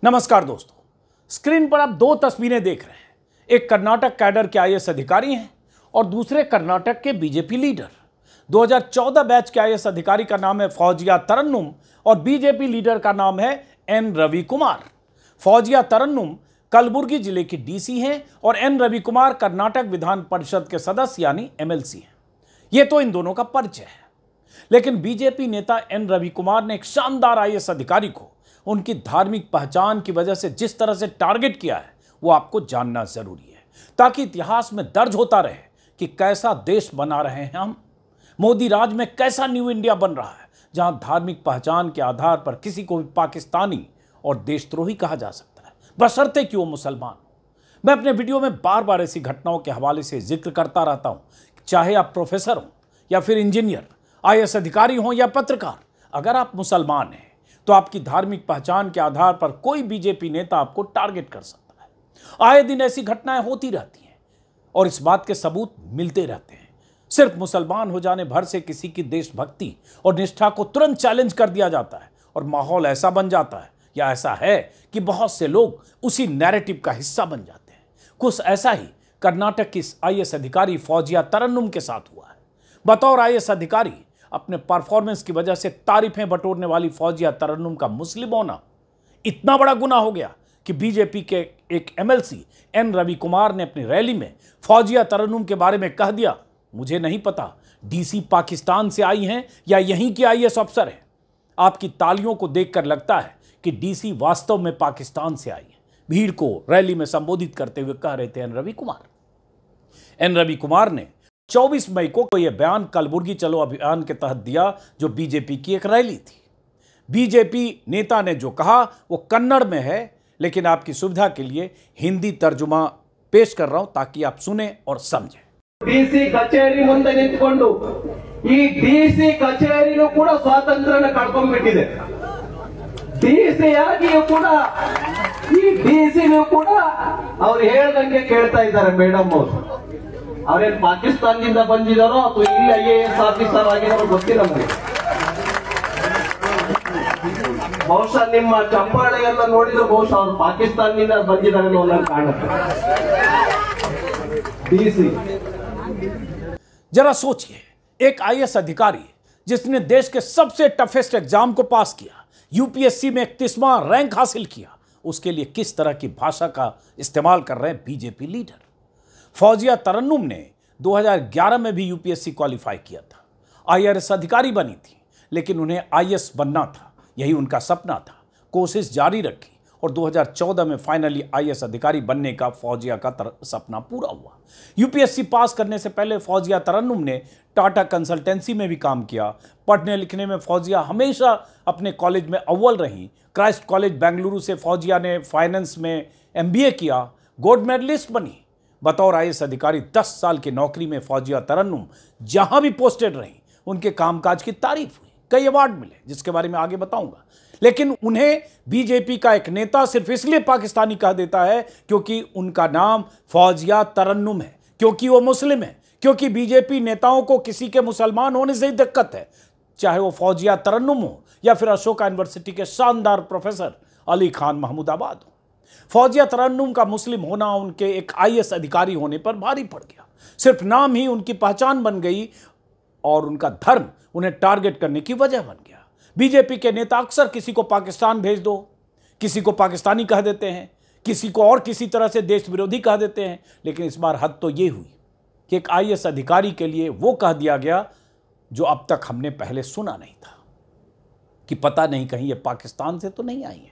नमस्कार दोस्तों, स्क्रीन पर आप दो तस्वीरें देख रहे हैं। एक कर्नाटक कैडर के आईएएस अधिकारी हैं और दूसरे कर्नाटक के बीजेपी लीडर। 2014 बैच के आईएएस अधिकारी का नाम है फौजिया तरन्नुम और बीजेपी लीडर का नाम है एन रवि कुमार। फौजिया तरन्नुम कलबुर्गी जिले की डीसी हैं और एन रवि कुमार कर्नाटक विधान परिषद के सदस्य यानी एमएलसी हैं। यह तो इन दोनों का परिचय है, लेकिन बीजेपी नेता एन रवि कुमार ने एक शानदार आईएएस अधिकारी को उनकी धार्मिक पहचान की वजह से जिस तरह से टारगेट किया है वो आपको जानना जरूरी है, ताकि इतिहास में दर्ज होता रहे कि कैसा देश बना रहे हैं हम। मोदी राज में कैसा न्यू इंडिया बन रहा है, जहां धार्मिक पहचान के आधार पर किसी को भी पाकिस्तानी और देशद्रोही कहा जा सकता है, बशर्ते कि वो मुसलमान हो। मैं अपने वीडियो में बार बार ऐसी घटनाओं के हवाले से जिक्र करता रहता हूं, चाहे आप प्रोफेसर हो या फिर इंजीनियर, आईएएस अधिकारी हो या पत्रकार। अगर आप मुसलमान हैं तो आपकी धार्मिक पहचान के आधार पर कोई बीजेपी नेता आपको टारगेट कर सकता है। आए दिन ऐसी घटनाएं होती रहती हैं और इस बात के सबूत मिलते रहते हैं। सिर्फ मुसलमान हो जाने भर से किसी की देशभक्ति और निष्ठा को तुरंत चैलेंज कर दिया जाता है और माहौल ऐसा बन जाता है या ऐसा है कि बहुत से लोग उसी नैरेटिव का हिस्सा बन जाते हैं। कुछ ऐसा ही कर्नाटक की आईएएस अधिकारी फौजिया तरन्नुम के साथ हुआ है। बतौर आईएएस अधिकारी अपने परफॉर्मेंस की वजह से तारीफें बटोरने वाली फौजिया तरन्नुम का मुस्लिम होना इतना बड़ा गुनाह हो गया कि बीजेपी के एक एमएलसी एन रवि कुमार ने अपनी रैली में फौजिया तरन्नुम के बारे में कह दिया, मुझे नहीं पता डीसी पाकिस्तान से आई हैं या यहीं की आईएएस अफसर है। आपकी तालियों को देखकर लगता है कि डीसी वास्तव में पाकिस्तान से आई है। भीड़ को रैली में संबोधित करते हुए कह रहे थे एन रवि कुमार। एन रवि कुमार ने 24 मई को यह बयान कलबुर्गी चलो अभियान के तहत दिया, जो बीजेपी की एक रैली थी। बीजेपी नेता ने जो कहा वो कन्नड़ में है, लेकिन आपकी सुविधा के लिए हिंदी तर्जुमा पेश कर रहा हूं ताकि आप सुने और समझें। डीसी कचेरी ಮುಂದೆ ನಿಂತುಕೊಂಡು ಈ ಡಿಸಿ ಕಚೇರಿನೂ ಕೂಡ ಸ್ವಾತಂತ್ರ್ಯನ ಕಳ್ಕೊಂಡ್ಬಿಟ್ಟಿದೆ। ಡಿಸಿ ಆಗಿಯೂ ಕೂಡ ಈ ಡಿಸಿನೂ ಕೂಡ ಅವರು ಹೇಳ್ದಂಗೆ ಕೇಳ್ತಾ ಇದ್ದಾರೆ ಮೇಡಮ್ ಅವರು। ಅವರೇನು ಪಾಕಿಸ್ತಾನದಿಂದ ಬಂದಿದ್ದಾರೋ ಅಥವಾ ಇಲ್ಲಿ ಐಎಎಸ್ ಆಫೀಸರ್ ಆಗಿದ್ದಾರೋ ಗೊತ್ತಿಲ್ಲ ನಮಗೆ। ಬಹುಶಃ ನಿಮ್ಮ ಚಪ್ಪಾಳೆ ಎಲ್ಲ ನೋಡಿದ್ರೆ ಬಹುಶಃ ಅವರು ಪಾಕಿಸ್ತಾನದಿಂದ ಬಂದಿದ್ದಾರೆ ಅನ್ನೋ ಕಾಣುತ್ತೆ। डीसी जरा सोचिए, एक आईएएस अधिकारी जिसने देश के सबसे टफेस्ट एग्जाम को पास किया, यूपीएससी में 31वां रैंक हासिल किया, उसके लिए किस तरह की भाषा का इस्तेमाल कर रहे हैं बीजेपी लीडर। फौजिया तरन्नुम ने 2011 में भी यूपीएससी क्वालिफाई किया था, आईआरएस अधिकारी बनी थी, लेकिन उन्हें आईएएस बनना था, यही उनका सपना था। कोशिश जारी रखी और 2014 में फाइनली आईएएस अधिकारी बनने का फौजिया का सपना पूरा हुआ। यूपीएससी पास करने से पहले फौजिया तरन्नुम ने टाटा कंसल्टेंसी में भी काम किया। पढ़ने लिखने में फौजिया हमेशा अपने कॉलेज में अव्वल रही। क्राइस्ट कॉलेज बेंगलुरु से फौजिया ने फाइनेंस में एमबीए किया, गोल्ड मेडलिस्ट बनी। बतौर आईएएस अधिकारी 10 साल की नौकरी में फौजिया तरन्नुम जहां भी पोस्टेड रही, उनके कामकाज की तारीफ हुई, कई अवार्ड मिले, जिसके बारे में आगे बताऊंगा। लेकिन उन्हें बीजेपी का एक नेता सिर्फ इसलिए पाकिस्तानी कह देता है क्योंकि उनका नाम फौजिया तरन्नुम है, क्योंकि वो मुस्लिम है, क्योंकि बीजेपी नेताओं को किसी के मुसलमान होने से ही दिक्कत है, चाहे वो फौजिया तरन्नुम हो या फिर अशोका यूनिवर्सिटी के शानदार प्रोफेसर अली खान महमूदाबाद हो। फौजिया तरन्नुम का मुस्लिम होना उनके एक आईएएस अधिकारी होने पर भारी पड़ गया। सिर्फ नाम ही उनकी पहचान बन गई और उनका धर्म उन्हें टारगेट करने की वजह बन गया। बीजेपी के नेता अक्सर किसी को पाकिस्तान भेज दो, किसी को पाकिस्तानी कह देते हैं, किसी को और किसी तरह से देश विरोधी कह देते हैं, लेकिन इस बार हद तो ये हुई कि एक आईएएस अधिकारी के लिए वो कह दिया गया जो अब तक हमने पहले सुना नहीं था, कि पता नहीं कहीं ये पाकिस्तान से तो नहीं आई है।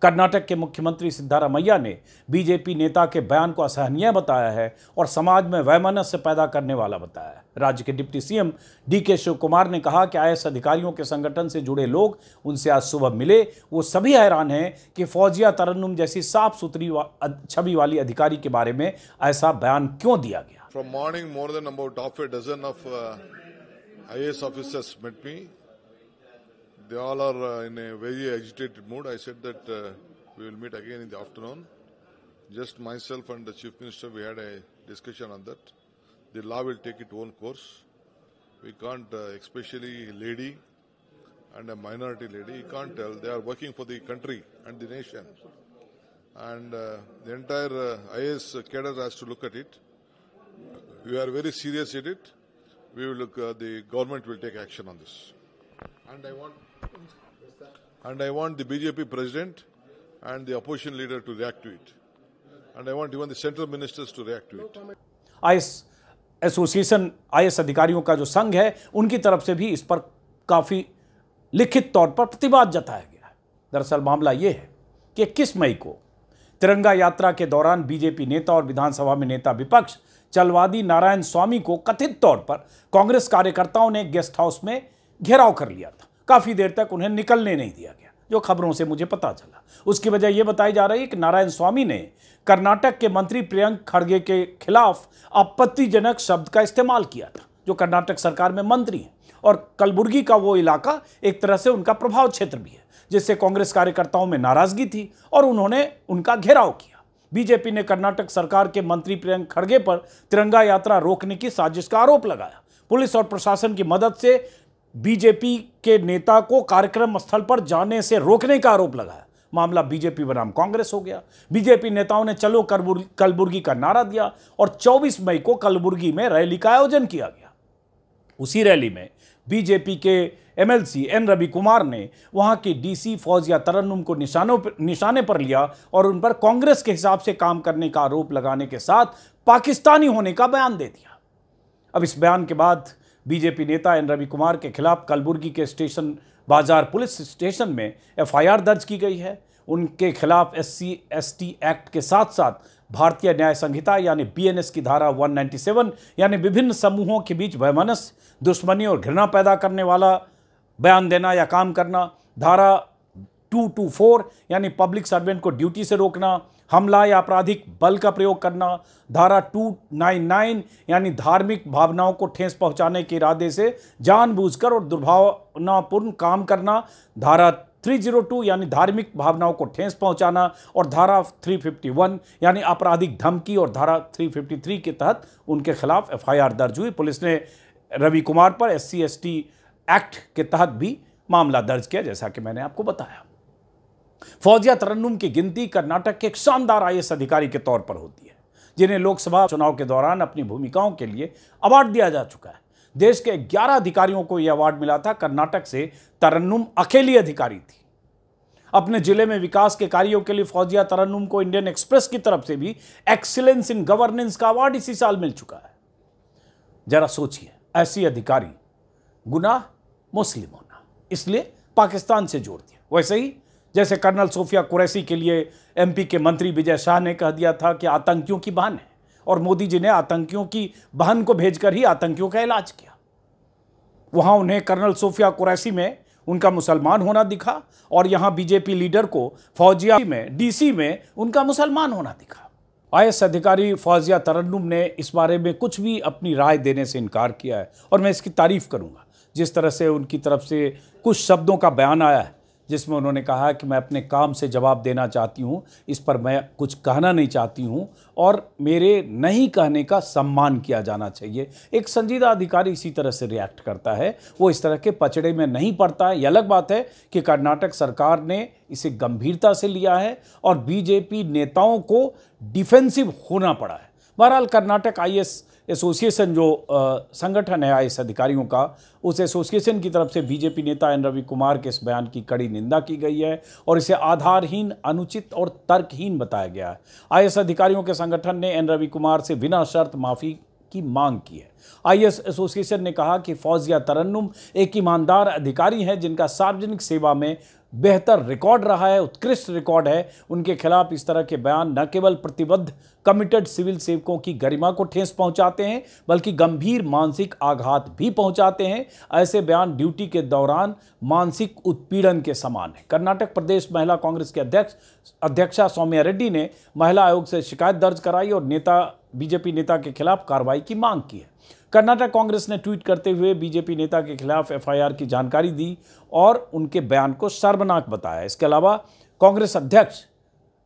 कर्नाटक के मुख्यमंत्री सिद्धारमैया ने बीजेपी नेता के बयान को असहनीय बताया है और समाज में वैमनस्य पैदा करने वाला बताया है। राज्य के deputy CM D K Shivakumar ने कहा कि आईएएस अधिकारियों के संगठन से जुड़े लोग उनसे आज सुबह मिले, वो सभी हैरान हैं कि फौजिया तरन्नुम जैसी साफ सुथरी छवि वाली अधिकारी के बारे में ऐसा बयान क्यों दिया गया। From morning, more than about half a dozen of IAS officers met me. They all are in a very agitated mood. I said that we will meet again in the afternoon. Just myself and the Chief Minister, we had a discussion on that. The law will take its own course. We can't, especially lady and a minority lady. You can't tell. They are working for the country and the nation. And the entire IAS cadre has to look at it. We are very serious in it. We will look. The government will take action on this. And I want the BJP president and the opposition leader to react to it. And I want even the central ministers to react to it. IAS association IAS अधिकारियों का जो संघ है उनकी तरफ से भी इस पर काफी लिखित तौर पर प्रतिवाद जताया गया है। दरअसल मामला यह है कि 21 मई को तिरंगा यात्रा के दौरान बीजेपी नेता और विधानसभा में नेता विपक्ष चलवादी नारायण स्वामी को कथित तौर पर कांग्रेस कार्यकर्ताओं ने गेस्ट हाउस में घेराव कर लिया था। काफी देर तक उन्हें निकलने नहीं दिया गया, जो खबरों से मुझे पता चला। उसकी वजह यह बताई जा रही है कि नारायण स्वामी ने कर्नाटक के मंत्री प्रियंक खड़गे के खिलाफ आपत्तिजनक शब्द का इस्तेमाल किया था, जो कर्नाटक सरकार में मंत्री हैं, और कलबुर्गी का वो इलाका एक तरह से उनका प्रभाव क्षेत्र भी है, जिससे कांग्रेस कार्यकर्ताओं में नाराजगी थी और उन्होंने उनका घेराव किया। बीजेपी ने कर्नाटक सरकार के मंत्री प्रियंक खड़गे पर तिरंगा यात्रा रोकने की साजिश का आरोप लगाया। पुलिस और प्रशासन की मदद से बीजेपी के नेता को कार्यक्रम स्थल पर जाने से रोकने का आरोप लगाया। मामला बीजेपी बनाम कांग्रेस हो गया। बीजेपी नेताओं ने चलो कलबुर्गी का नारा दिया और 24 मई को कलबुर्गी में रैली का आयोजन किया गया। उसी रैली में बीजेपी के एमएलसी एन रवि कुमार ने वहां की डीसी फौजिया तरन्नुम को निशाने पर लिया और उन पर कांग्रेस के हिसाब से काम करने का आरोप लगाने के साथ पाकिस्तानी होने का बयान दे दिया। अब इस बयान के बाद बीजेपी नेता एन रवि कुमार के खिलाफ कलबुर्गी के स्टेशन बाजार पुलिस स्टेशन में एफआईआर दर्ज की गई है। उनके खिलाफ SC/ST एक्ट के साथ साथ भारतीय न्याय संहिता यानी BNS की धारा 197 यानी विभिन्न समूहों के बीच वैमनस्य, दुश्मनी और घृणा पैदा करने वाला बयान देना या काम करना, धारा 224 यानी पब्लिक सर्वेंट को ड्यूटी से रोकना, हमला या आपराधिक बल का प्रयोग करना, धारा 299 यानी धार्मिक भावनाओं को ठेस पहुंचाने के इरादे से जानबूझकर और दुर्भावनापूर्ण काम करना, धारा 302 यानी धार्मिक भावनाओं को ठेस पहुंचाना और धारा 351 यानी आपराधिक धमकी और धारा 353 के तहत उनके खिलाफ एफआईआर दर्ज हुई। पुलिस ने रवि कुमार पर SC/ST एक्ट के तहत भी मामला दर्ज किया, जैसा कि मैंने आपको बताया। फौजिया तरन्नुम की गिनती कर्नाटक के एक शानदार आईएएस अधिकारी के तौर पर होती है, जिन्हें लोकसभा चुनाव के दौरान अपनी भूमिकाओं के लिए अवार्ड दिया जा चुका है। देश के 11 अधिकारियों को यह अवार्ड मिला था। कर्नाटक से तरन्नुम अकेली अधिकारी थी। अपने जिले में विकास के कार्यों के लिए फौजिया तरन्नुम को इंडियन एक्सप्रेस की तरफ से भी एक्सीलेंस इन गवर्नेंस का अवार्ड इसी साल मिल चुका है। जरा सोचिए, ऐसी अधिकारी गुनाह मुस्लिम होना, इसलिए पाकिस्तान से जोड़ दिया। वैसे ही जैसे कर्नल सोफिया कुरैशी के लिए MP के मंत्री विजय शाह ने कह दिया था कि आतंकियों की बहन है, और मोदी जी ने आतंकियों की बहन को भेजकर ही आतंकियों का इलाज किया। वहां उन्हें कर्नल सोफिया कुरैशी में उनका मुसलमान होना दिखा और यहां बीजेपी लीडर को फौजिया में DC में उनका मुसलमान होना दिखा। आईएएस अधिकारी फौजिया तरन्नुम ने इस बारे में कुछ भी अपनी राय देने से इनकार किया है और मैं इसकी तारीफ करूंगा। जिस तरह से उनकी तरफ से कुछ शब्दों का बयान आया है, जिसमें उन्होंने कहा कि मैं अपने काम से जवाब देना चाहती हूं, इस पर मैं कुछ कहना नहीं चाहती हूं और मेरे नहीं कहने का सम्मान किया जाना चाहिए। एक संजीदा अधिकारी इसी तरह से रिएक्ट करता है, वो इस तरह के पचड़े में नहीं पड़ता है। यह अलग बात है कि कर्नाटक सरकार ने इसे गंभीरता से लिया है और बीजेपी नेताओं को डिफेंसिव होना पड़ा है। बहरहाल कर्नाटक आईएएस एसोसिएशन जो संगठन है आईएएस अधिकारियों का, उस एसोसिएशन की तरफ से बीजेपी नेता एन रवि कुमार के इस बयान की कड़ी निंदा की गई है और इसे आधारहीन, अनुचित और तर्कहीन बताया गया है। आईएएस अधिकारियों के संगठन ने एन रवि कुमार से बिना शर्त माफ़ी की मांग की है। आईएएस एसोसिएशन ने कहा कि फौजिया तरन्नुम एक ईमानदार अधिकारी हैं जिनका सार्वजनिक सेवा में बेहतर रिकॉर्ड रहा है, उत्कृष्ट रिकॉर्ड है। उनके खिलाफ इस तरह के बयान न केवल प्रतिबद्ध कमिटेड सिविल सेवकों की गरिमा को ठेस पहुंचाते हैं, बल्कि गंभीर मानसिक आघात भी पहुंचाते हैं। ऐसे बयान ड्यूटी के दौरान मानसिक उत्पीड़न के समान है। कर्नाटक प्रदेश महिला कांग्रेस के अध्यक्षा सौम्या रेड्डी ने महिला आयोग से शिकायत दर्ज कराई और बीजेपी नेता के खिलाफ कार्रवाई की मांग की है। कर्नाटक कांग्रेस ने ट्वीट करते हुए बीजेपी नेता के खिलाफ एफआईआर की जानकारी दी और उनके बयान को शर्मनाक बताया। इसके अलावा कांग्रेस अध्यक्ष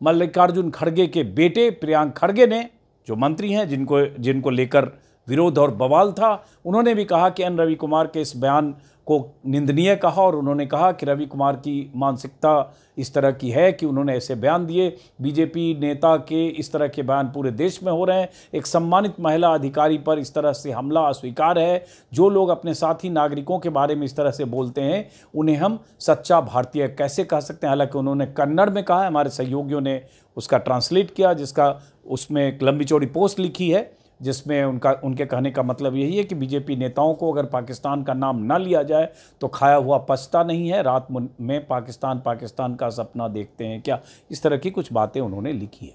मल्लिकार्जुन खड़गे के बेटे प्रियांक खड़गे ने, जो मंत्री हैं जिनको लेकर विरोध और बवाल था। उन्होंने भी कहा कि एन रवि कुमार के इस बयान को निंदनीय कहा और उन्होंने कहा कि रवि कुमार की मानसिकता इस तरह की है कि उन्होंने ऐसे बयान दिए। बीजेपी नेता के इस तरह के बयान पूरे देश में हो रहे हैं। एक सम्मानित महिला अधिकारी पर इस तरह से हमला अस्वीकार है। जो लोग अपने साथी नागरिकों के बारे में इस तरह से बोलते हैं उन्हें हम सच्चा भारतीय कैसे कह सकते हैं। हालांकि उन्होंने कन्नड़ में कहा है, हमारे सहयोगियों ने उसका ट्रांसलेट किया, जिसका उसमें एक लंबी चौड़ी पोस्ट लिखी है जिसमें उनके कहने का मतलब यही है कि बीजेपी नेताओं को अगर पाकिस्तान का नाम ना लिया जाए तो खाया हुआ पचता नहीं है, रात में पाकिस्तान का सपना देखते हैं क्या, इस तरह की कुछ बातें उन्होंने लिखी है।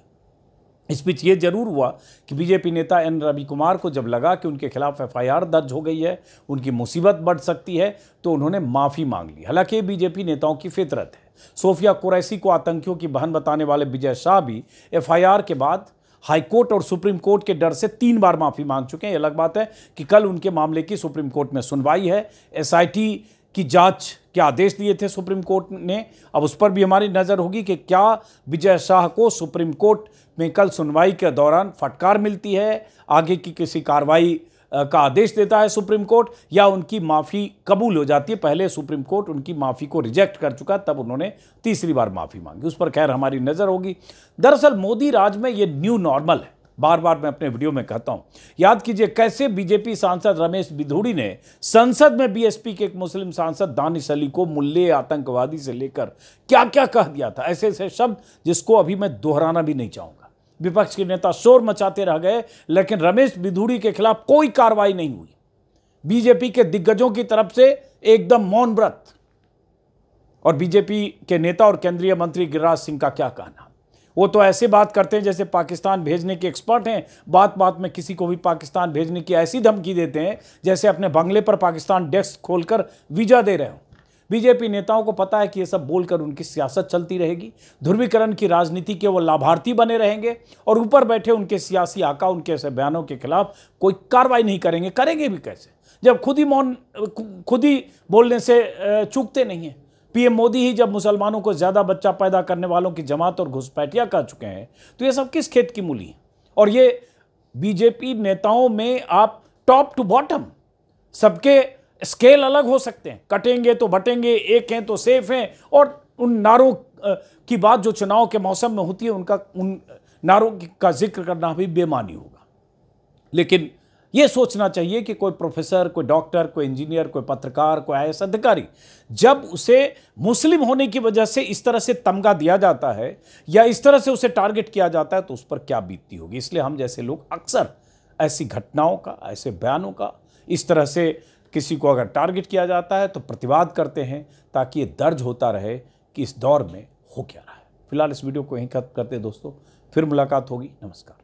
इस बीच ये जरूर हुआ कि बीजेपी नेता एन रवि कुमार को जब लगा कि उनके खिलाफ एफआईआर दर्ज हो गई है, उनकी मुसीबत बढ़ सकती है, तो उन्होंने माफ़ी मांग ली। हालांकि बीजेपी नेताओं की फितरत है। सोफिया कुरैशी को आतंकियों की बहन बताने वाले विजय शाह भी एफआईआर के बाद हाईकोर्ट और सुप्रीम कोर्ट के डर से 3 बार माफ़ी मांग चुके हैं। ये अलग बात है कि कल उनके मामले की सुप्रीम कोर्ट में सुनवाई है। एसआईटी की जांच के आदेश दिए थे सुप्रीम कोर्ट ने। अब उस पर भी हमारी नज़र होगी कि क्या विजय शाह को सुप्रीम कोर्ट में कल सुनवाई के दौरान फटकार मिलती है, आगे की किसी कार्रवाई का आदेश देता है सुप्रीम कोर्ट, या उनकी माफ़ी कबूल हो जाती है। पहले सुप्रीम कोर्ट उनकी माफ़ी को रिजेक्ट कर चुका, तब उन्होंने तीसरी बार माफ़ी मांगी। उस पर खैर हमारी नज़र होगी। दरअसल मोदी राज में ये न्यू नॉर्मल है। बार बार मैं अपने वीडियो में कहता हूँ, याद कीजिए कैसे बीजेपी सांसद रमेश बिधूड़ी ने संसद में बीएसपी के एक मुस्लिम सांसद दानिश अली को मुल्ले आतंकवादी से लेकर क्या क्या कह दिया था। ऐसे ऐसे शब्द जिसको अभी मैं दोहराना भी नहीं चाहूँगा। विपक्ष के नेता शोर मचाते रह गए, लेकिन रमेश बिधूड़ी के खिलाफ कोई कार्रवाई नहीं हुई। बीजेपी के दिग्गजों की तरफ से एकदम मौन व्रत। और बीजेपी के नेता और केंद्रीय मंत्री गिरिराज सिंह का क्या कहना, वो तो ऐसे बात करते हैं जैसे पाकिस्तान भेजने के एक्सपर्ट हैं। बात बात में किसी को भी पाकिस्तान भेजने की ऐसी धमकी देते हैं जैसे अपने बंगले पर पाकिस्तान डेस्क खोलकर वीजा दे रहे हो। बीजेपी नेताओं को पता है कि ये सब बोलकर उनकी सियासत चलती रहेगी। ध्रुवीकरण की राजनीति के वो लाभार्थी बने रहेंगे और ऊपर बैठे उनके सियासी आका उनके ऐसे बयानों के खिलाफ कोई कार्रवाई नहीं करेंगे। करेंगे भी कैसे जब खुद ही बोलने से चूकते नहीं हैं। पीएम मोदी ही जब मुसलमानों को ज़्यादा बच्चा पैदा करने वालों की जमात और घुसपैठिया कर चुके हैं, तो ये सब किस खेत की मूली है। और ये बीजेपी नेताओं में आप टॉप टू बॉटम सबके स्केल अलग हो सकते हैं, कटेंगे तो बटेंगे, एक हैं तो सेफ हैं, और उन नारों की बात जो चुनाव के मौसम में होती है उन नारों का जिक्र करना भी बेमानी होगा। लेकिन यह सोचना चाहिए कि कोई प्रोफेसर, कोई डॉक्टर, कोई इंजीनियर, कोई पत्रकार, कोई आईएएस अधिकारी जब उसे मुस्लिम होने की वजह से इस तरह से तमगा दिया जाता है या इस तरह से उसे टारगेट किया जाता है तो उस पर क्या बीतती होगी। इसलिए हम जैसे लोग अक्सर ऐसी घटनाओं का, ऐसे बयानों का, इस तरह से किसी को अगर टारगेट किया जाता है तो प्रतिवाद करते हैं, ताकि ये दर्ज होता रहे कि इस दौर में हो क्या रहा है। फिलहाल इस वीडियो को यहीं खत्म करते हैं दोस्तों, फिर मुलाकात होगी। नमस्कार।